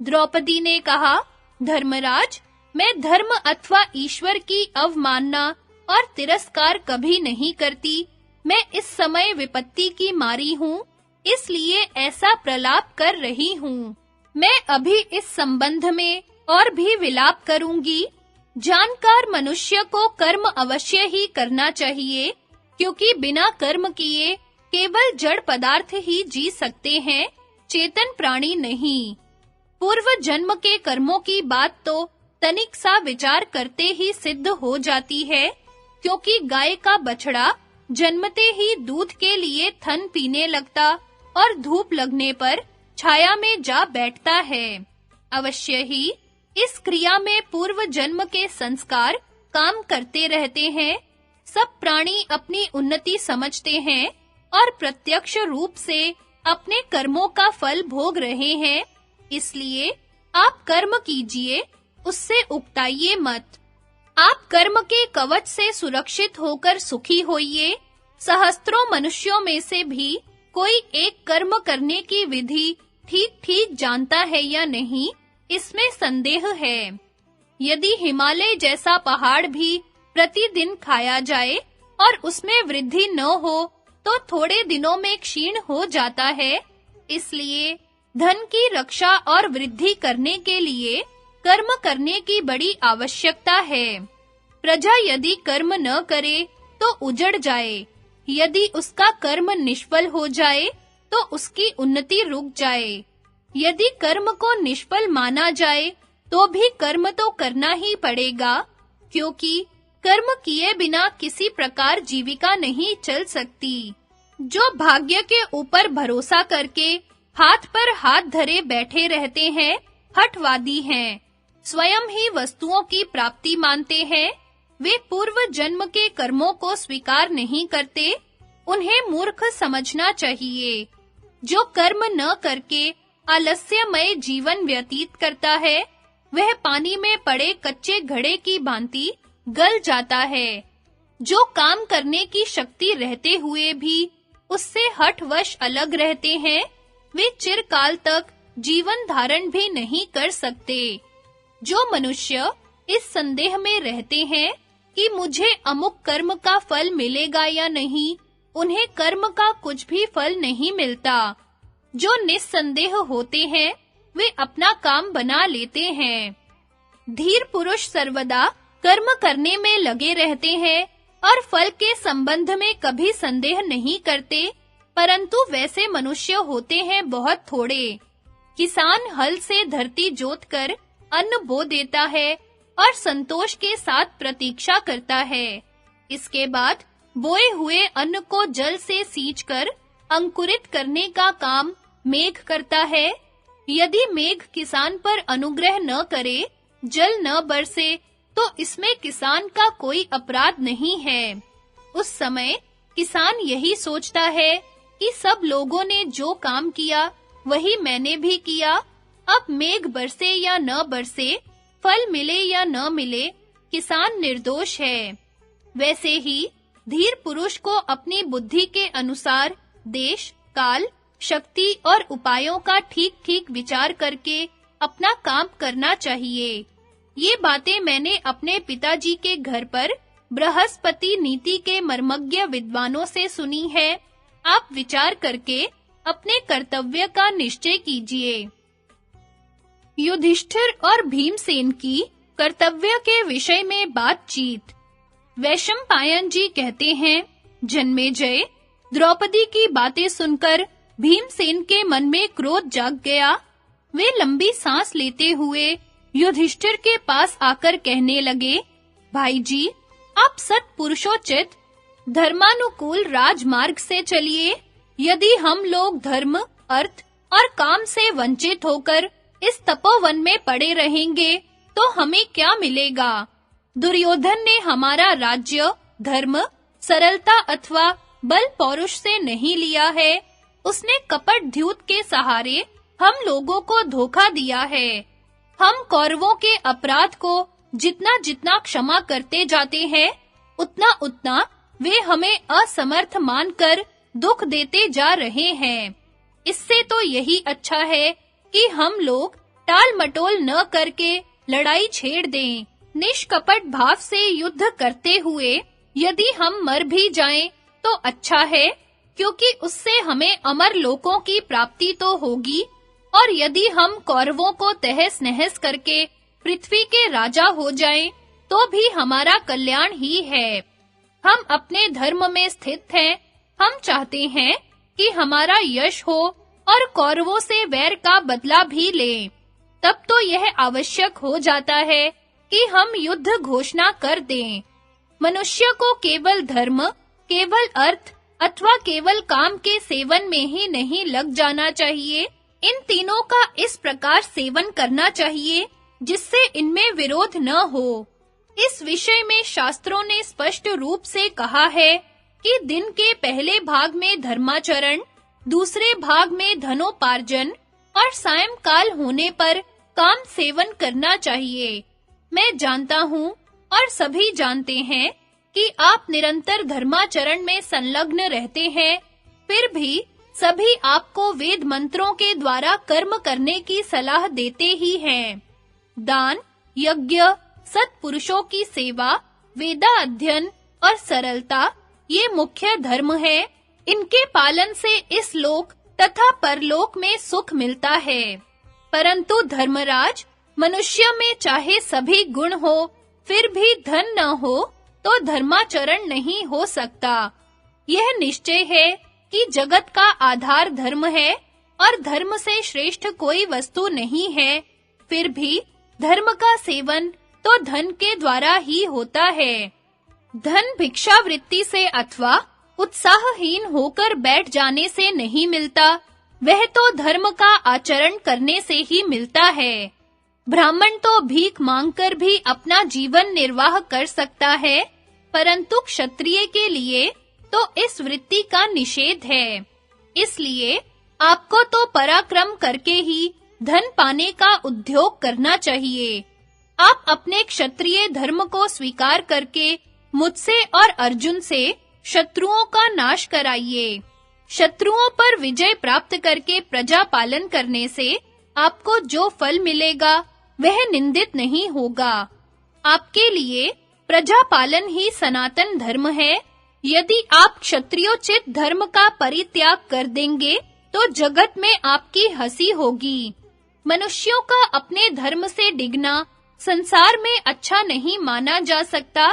द्रौपदी ने कहा, धर्मराज, मैं धर्म अथवा ईश्वर की अवमानना और तिरस्कार कभी नहीं करती। मैं इस समय विपत्ति की मारी हूँ, इसलिए ऐसा प्रलाप कर रही हूँ। मैं अभी इस संबंध में और भी विलाप करूंगी। जानकार मनुष्य को कर्म अवश्य ही करना चाहिए, क्योंकि बिना कर्म किए केवल जड़ पदार्थ ही जी सकते हैं, चेतन प्राणी नहीं। पूर्व जन्म के कर्मों की बात तो तनिक सा विचार करते ही सिद्ध हो जाती है, क्योंकि गाय का बछड़ा जन्मते ही दूध के लिए थन पीने लगता और धूप लगने पर छाया में जा बैठता है। अवश्य ही इस क्रिया में पूर्व जन्म के संस्कार काम करते रहते हैं। सब प्राणी अपनी उन्नति समझते हैं और प्रत्यक्ष रूप से अपने कर्मों का फल भोग रहे हैं। इसलिए आप कर्म कीजिए, उससे उकताइए मत। आप कर्म के कवच से सुरक्षित होकर सुखी होइए। सहस्त्रों मनुष्यों में से भी कोई एक कर्म करने की विधि ठीक-ठीक जानता है या नहीं, इसमें संदेह है। यदि हिमालय जैसा पहाड़ भी प्रतिदिन खाया जाए और उसमें वृद्धि न हो, तो थोड़े दिनों में क्षीण हो जाता है। इसलिए धन की रक्षा और वृद्धि करने के लिए कर्म करने की बड़ी आवश्यकता है। प्रजा यदि कर्म न करे तो उजड़ जाए, यदि उसका कर्म निष्फल हो जाए तो उसकी उन्नति रुक जाए। यदि कर्म को निष्फल माना जाए तो भी कर्म तो करना ही पड़ेगा, क्योंकि कर्म किए बिना किसी प्रकार जीविका नहीं चल सकती। जो भाग्य के ऊपर भरोसा करके हाथ पर हाथ धरे बैठे रहते हैं, हठवादी हैं। स्वयं ही वस्तुओं की प्राप्ति मानते हैं। वे पूर्व जन्म के कर्मों को स्वीकार नहीं करते। उन्हें मूर्ख समझना चाहिए। जो कर्म न करके आलस्यमय जीवन व्यतीत करता है, वह पानी में पड़े कच्चे घड़े की भांति गल जाता है। जो काम करने की शक्ति रहते हुए भी उससे हठवश अलग रहते हैं, वे चिरकाल तक जीवन धारण भी नहीं कर सकते। जो मनुष्य इस संदेह में रहते हैं कि मुझे अमुक कर्म का फल मिलेगा या नहीं, उन्हें कर्म का कुछ भी फल नहीं मिलता। जो निस्संदेह होते हैं, वे अपना काम बना लेते हैं। धीर पुरुष सर्वदा कर्म करने में लगे रहते हैं और फल के संबंध में कभी संदेह नहीं करते, परंतु वैसे मनुष्य होते हैं बहुत थोड़े। किसान हल से धरती जोतकर अन्न बो देता है और संतोष के साथ प्रतीक्षा करता है। इसके बाद बोए हुए अन्न को जल से सींचकर अंकुरित करने का काम मेघ करता है। यदि मेघ किसान पर अनुग्रह न करे, जल न बरसे, तो इसमें किसान का कोई अपराध नहीं है। उस समय किसान यही सोचता है कि सब लोगों ने जो काम किया, वही मैंने भी किया। अब मेघ बरसे या न बरसे, फल मिले या न मिले, किसान निर्दोष है। वैसे ही धीर पुरुष को अपनी बुद्धि के अनुसार देश, काल, शक्ति और उपायों का ठीक-ठीक विचार करके अपना काम करना चाहिए। ये बातें मैंने अपने पिताजी के घर पर बृहस्पति नीति के मर्मज्ञ विद्वानों से सुनी है। आप विचार करके अपने कर्तव्य का निश्चय कीजिए। युधिष्ठिर और भीमसेन की कर्तव्य के विषय में बातचीत। वैशंपायन जी कहते हैं, जन्मेजय, द्रौपदी की बातें सुनकर भीमसेन के मन में क्रोध जाग गया। वे लंबी सांस लेते हुए युधिष्ठिर के पास आकर कहने लगे, भाई जी, आप सत्पुरुषोचित धर्मानुकूल राजमार्ग से चलिए। यदि हम लोग धर्म, अर्थ और काम से वंचित होकर इस तपोवन में पड़े रहेंगे, तो हमें क्या मिलेगा? दुर्योधन ने हमारा राज्य धर्म, सरलता अथवा बल पौरुष से नहीं लिया है। उसने कपट द्यूत के सहारे हम लोगों को धोखा दिया है। हम कौरवों के अपराध को जितना-जितना क्षमा करते जाते हैं, उतना-उतना वे हमें असमर्थ मानकर दुख देते जा रहे हैं। इससे तो यही अच्छा है कि हम लोग टाल मटोल न करके लड़ाई छेड़ दें। निष्कपट भाव से युद्ध करते हुए यदि हम मर भी जाएं तो अच्छा है, क्योंकि उससे हमें अमर लोकों की प्राप्ति तो होगी, और यदि हम कौरवों को तहस-नहस करके पृथ्वी के राजा हो जाएं तो भी हमारा कल्याण ही है। हम अपने धर्म में स्थित हैं, हम चाहते हैं कि हमारा यश हो और कौरवों से वैर का बदला भी लें। तब तो यह आवश्यक हो जाता है कि हम युद्ध घोषणा कर दें। मनुष्य को केवल धर्म, केवल अर्थ अथवा केवल काम के सेवन में ही नहीं लग जाना चाहिए, इन तीनों का इस प्रकार सेवन करना चाहिए जिससे इनमें विरोध न हो। इस विषय में शास्त्रों ने स्पष्ट रूप से कहा है कि दिन के पहले भाग में धर्माचरण, दूसरे भाग में धनोपार्जन और सायंकाल होने पर काम सेवन करना चाहिए। मैं जानता हूँ और सभी जानते हैं कि आप निरंतर धर्माचरण में संलग्न रहते हैं, फिर भी सभी आपको वेद मंत्रों के द्वारा कर्म करने की सलाह देते ही हैं। दान, यज्ञ, सत्पुरुषों की सेवा, वेदा अध्ययन और सरलता ये मुख्य धर्म है। इनके पालन से इस लोक तथा परलोक में सुख मिलता है। परंतु धर्मराज, मनुष्य में चाहे सभी गुण हो, फिर भी धन न हो तो धर्माचरण नहीं हो सकता। यह निश्चय है कि जगत का आधार धर्म है और धर्म से श्रेष्ठ कोई वस्तु नहीं है। फिर भी धर्म का सेवन तो धन के द्वारा ही होता है। धन भिक्षावृत्ति से अथवा उत्साहहीन होकर बैठ जाने से नहीं मिलता, वह तो धर्म का आचरण करने से ही मिलता है। ब्राह्मण तो भीख मांगकर भी अपना जीवन निर्वाह कर सकता है, परंतु क्षत्रिय के लिए तो इस वृत्ति का निषेध है। इसलिए आपको तो पराक्रम करके ही धन पाने का उद्योग करना चाहिए। आप अपने क्षत्रिय धर्म को स्वीकार करके मुझसे और अर्जुन से शत्रुओं का नाश कराइए। शत्रुओं पर विजय प्राप्त करके प्रजा पालन करने से आपको जो फल मिलेगा वह निंदित नहीं होगा। आपके लिए प्रजा पालन ही सनातन धर्म है। यदि आप क्षत्रियोचित धर्म का परित्याग कर देंगे तो जगत में आपकी हंसी होगी। मनुष्यों का अपने धर्म से डिगना संसार में अच्छा नहीं माना जा सकता।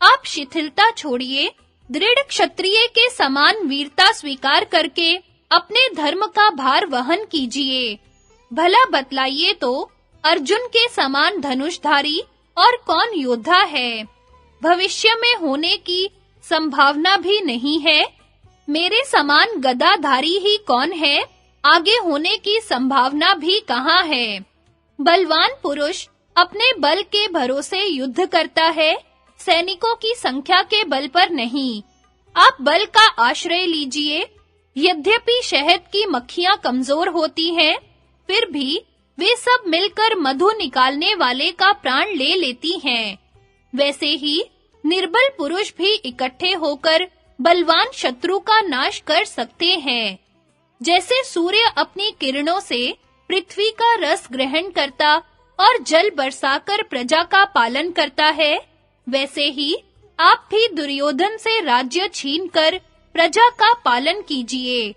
आप शिथिलता छोड़िए, दृढ़ क्षत्रिय के समान वीरता स्वीकार करके अपने धर्म का भार वहन कीजिए। भला बतलाइए तो अर्जुन के समान धनुषधारी और कौन योद्धा है? भविष्य में होने की संभावना भी नहीं है। मेरे समान गदाधारी ही कौन है? आगे होने की संभावना भी कहाँ है? बलवान पुरुष अपने बल के भरोसे युद्ध करता है, सैनिकों की संख्या के बल पर नहीं। आप बल का आश्रय लीजिए। यद्यपि शहद की मक्खियां कमजोर होती हैं, फिर भी वे सब मिलकर मधु निकालने वाले का प्राण ले लेती हैं। वैसे ही निर्बल पुरुष भी इकट्ठे होकर बलवान शत्रु का नाश कर सकते हैं। जैसे सूर्य अपनी किरणों से पृथ्वी का रस ग्रहण करता और जल बरसाकर प्रजा का पालन करता है, वैसे ही आप भी दुर्योधन से राज्य छीनकर प्रजा का पालन कीजिए।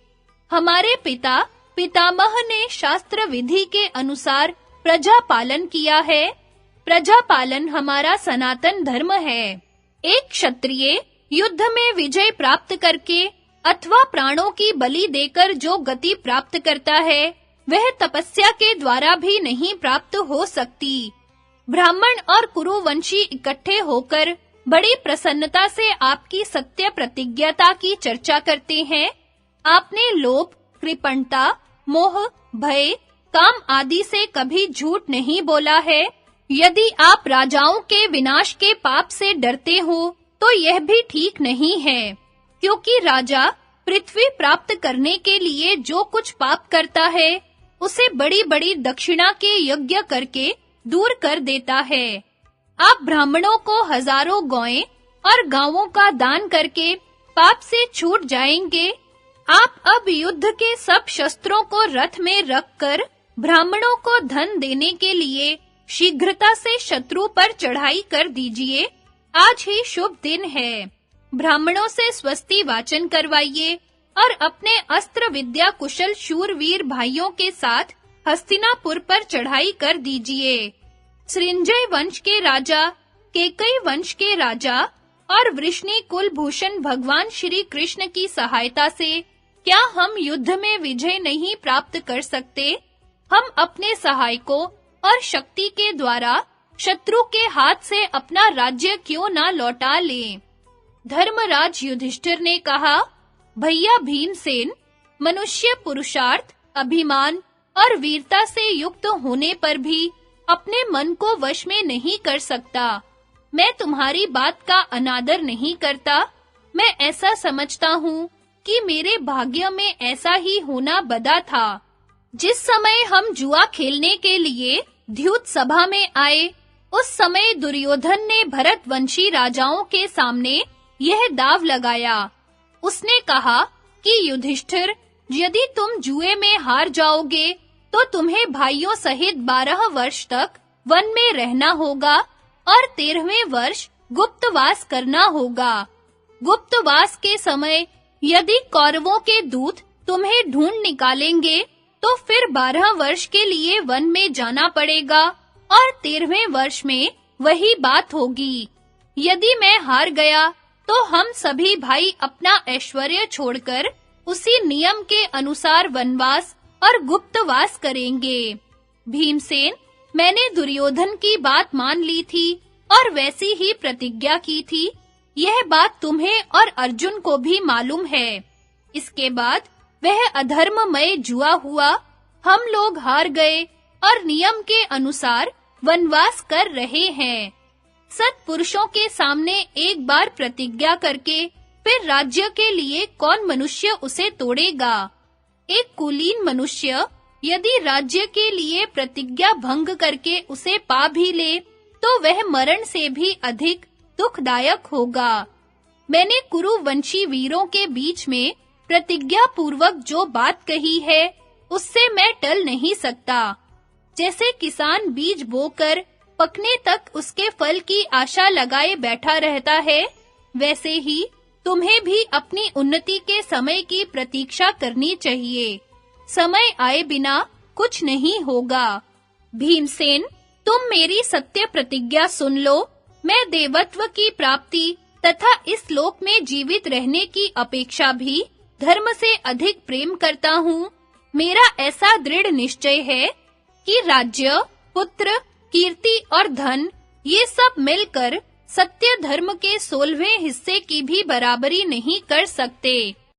हमारे पिता पितामह ने शास्त्र विधि के अनुसार प्रजा पालन किया है। प्रजा पालन हमारा सनातन धर्म है। एक क्षत्रिय युद्ध में विजय प्राप्त करके अथवा प्राणों की बलि देकर जो गति प्राप्त करता है, वह तपस्या के द्वारा भी नहीं प्राप्त हो सकती। ब्राह्मण और कुरुवंशी इकट्ठे होकर बड़ी प्रसन्नता से आपकी सत्य प्रतिज्ञता की चर्चा करते हैं। आपने लोभ, कृपणता, मोह, भय, काम आदि से कभी झूठ नहीं बोला है। यदि आप राजाओं के विनाश के पाप से डरते हो तो यह भी ठीक नहीं है, क्योंकि राजा पृथ्वी प्राप्त करने के लिए जो कुछ पाप करता है, उसे बड़ी-बड़ी दक्षिणा के यज्ञ करके दूर कर देता है। आप ब्राह्मणों को हजारों गौएं और गांवों का दान करके पाप से छूट जाएंगे। आप अब युद्ध के सब शस्त्रों को रथ में रखकर ब्राह्मणों को धन देने के लिए शीघ्रता से शत्रु पर चढ़ाई कर दीजिए। आज ही शुभ दिन है। ब्राह्मणों से स्वस्ति वाचन करवाइए और अपने अस्त्र विद्या कुशल शूरवीर भाइयों के साथ हस्तिनापुर पर चढ़ाई कर दीजिए। सृंजय वंश के राजा, केकई वंश के राजा और वृष्णि कुलभूषण भगवान श्री कृष्ण की सहायता से क्या हम युद्ध में विजय नहीं प्राप्त कर सकते? हम अपने सहायकों और शक्ति के द्वारा शत्रु के हाथ से अपना राज्य क्यों ना लौटा लें? धर्मराज युधिष्ठिर ने कहा, भैया भीमसेन, मनुष्य पुरुषार्थ, अभिमान और वीरता से युक्त होने पर भी अपने मन को वश में नहीं कर सकता। मैं तुम्हारी बात का अनादर नहीं करता। मैं ऐसा समझता हूँ कि मेरे भाग्य में ऐसा ही होना बदा था। जिस समय हम जुआ खेलने के लिए द्यूत सभा में आए, उस समय दुर्योधन ने भरतवंशी राजाओं के सामने यह दाव लगाया। उसने कहा कि युधिष्ठिर, यदि तुम जुए में हार जाओगे तो तुम्हें भाइयों सहित 12 वर्ष तक वन में रहना होगा और 13वें वर्ष गुप्तवास करना होगा। गुप्तवास के समय यदि कौरवों के दूत तुम्हें ढूंढ निकालेंगे तो फिर 12 वर्ष के लिए वन में जाना पड़ेगा और 13वें वर्ष में वही बात होगी। यदि मैं हार गया तो हम सभी भाई अपना ऐश्वर्य छोड़कर उसी नियम के अनुसार वनवास और गुप्तवास करेंगे। भीमसेन, मैंने दुर्योधन की बात मान ली थी और वैसी ही प्रतिज्ञा की थी। यह बात तुम्हें और अर्जुन को भी मालूम है। इसके बाद वह अधर्ममय जुआ हुआ। हम लोग हार गए और नियम के अनुसार वनवास कर रहे हैं। सत्पुरुषों के सामने एक बार प्रतिज्ञा करके फिर राज्य के लिए कौन मनुष्य उसे तोड़ेगा? एक कुलीन मनुष्य यदि राज्य के लिए प्रतिज्ञा भंग करके उसे पा भी ले तो वह मरण से भी अधिक दुखदायक होगा। मैंने कुरुवंशी वीरों के बीच में प्रतिज्ञा पूर्वक जो बात कही है उससे मैं टल नहीं सकता। जैसे किसान बीज बोकर पकने तक उसके फल की आशा लगाए बैठा रहता है, वैसे ही तुम्हें भी अपनी उन्नति के समय की प्रतीक्षा करनी चाहिए। समय आए बिना कुछ नहीं होगा। भीमसेन, तुम मेरी सत्य प्रतिज्ञा सुन लो। मैं देवत्व की प्राप्ति तथा इस लोक में जीवित रहने की अपेक्षा भी धर्म से अधिक प्रेम करता हूँ। मेरा ऐसा दृढ़ निश्चय है कि राज्य, पुत्र, कीर्ति और धन ये सब मिलकर सत्य धर्म के 16वें हिस्से की भी बराबरी नहीं कर सकते।